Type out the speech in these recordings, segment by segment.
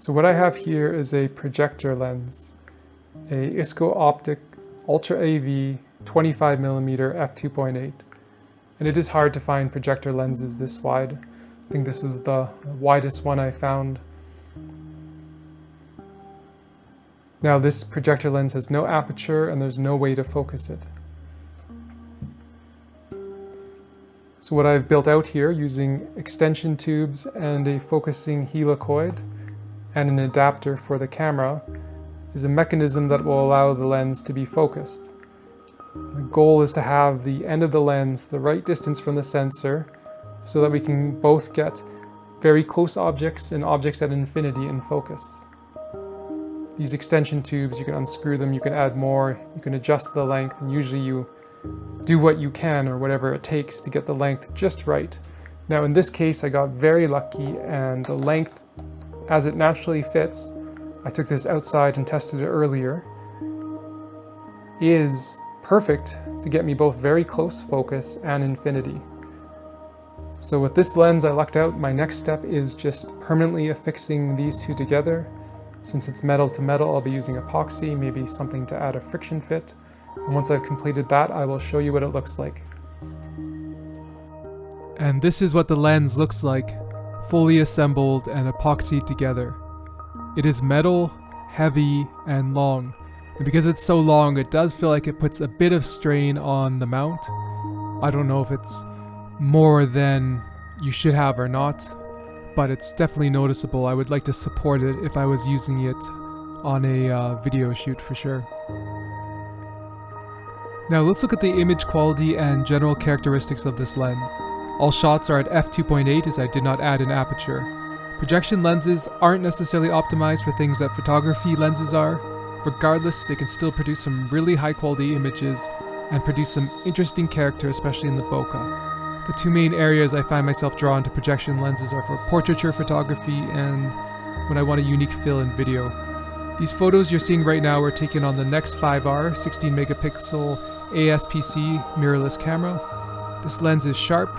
So what I have here is a projector lens, a Isco-Optic Ultra-AV 25mm f2.8. And it is hard to find projector lenses this wide. I think this was the widest one I found. Now this projector lens has no aperture and there's no way to focus it. So what I've built out here using extension tubes and a focusing helicoid and an adapter for the camera is a mechanism that will allow the lens to be focused. The goal is to have the end of the lens the right distance from the sensor so that we can both get very close objects and objects at infinity in focus. These extension tubes, you can unscrew them, you can add more, you can adjust the length, and usually you do what you can or whatever it takes to get the length just right. Now in this case I got very lucky and the length as it naturally fits, I took this outside and tested it earlier, is perfect to get me both very close focus and infinity. So with this lens I lucked out. My next step is just permanently affixing these two together. Since it's metal to metal, I'll be using epoxy, maybe something to add a friction fit. And once I've completed that, I will show you what it looks like. And this is what the lens looks like, fully assembled and epoxied together. It is metal, heavy, and long. And because it's so long, it does feel like it puts a bit of strain on the mount. I don't know if it's more than you should have or not, but it's definitely noticeable. I would like to support it if I was using it on a video shoot for sure. Now let's look at the image quality and general characteristics of this lens. All shots are at f2.8 as I did not add an aperture. Projection lenses aren't necessarily optimized for things that photography lenses are. Regardless, they can still produce some really high quality images and produce some interesting character, especially in the bokeh. The two main areas I find myself drawn to projection lenses are for portraiture photography and when I want a unique fill in video. These photos you're seeing right now were taken on the Nex 5R 16 megapixel ASPC mirrorless camera. This lens is sharp.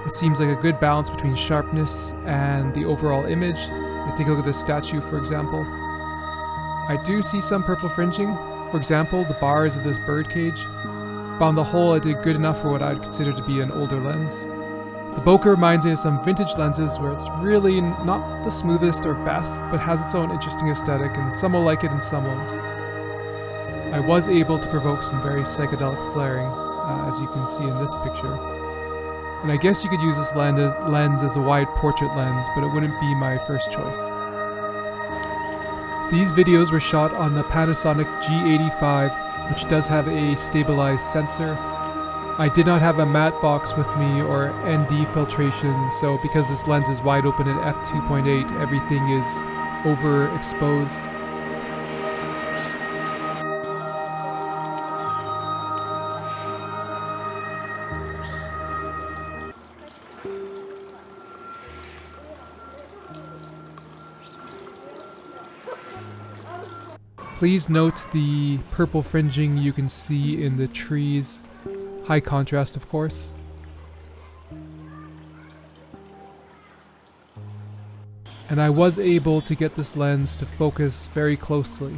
It seems like a good balance between sharpness and the overall image. Now take a look at this statue, for example. I do see some purple fringing, for example, the bars of this bird cage. But on the whole, I did good enough for what I'd consider to be an older lens. The bokeh reminds me of some vintage lenses where it's really not the smoothest or best, but has its own interesting aesthetic, and some will like it and some won't. I was able to provoke some very psychedelic flaring, as you can see in this picture. And I guess you could use this lens as a wide portrait lens, but it wouldn't be my first choice. These videos were shot on the Panasonic G85, which does have a stabilized sensor. I did not have a matte box with me or ND filtration, so because this lens is wide open at f2.8, everything is overexposed. Please note the purple fringing you can see in the trees. High contrast, of course. And I was able to get this lens to focus very closely.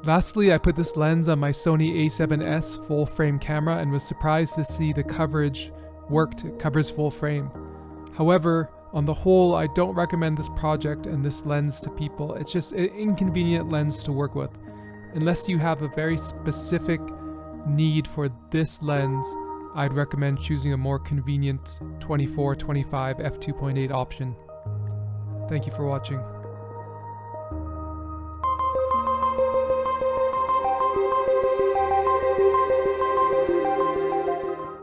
Lastly, I put this lens on my Sony A7S full frame camera and was surprised to see the coverage worked. It covers full frame. However, on the whole, I don't recommend this project and this lens to people. It's just an inconvenient lens to work with. Unless you have a very specific need for this lens, I'd recommend choosing a more convenient 24-25 f2.8 option. Thank you for watching.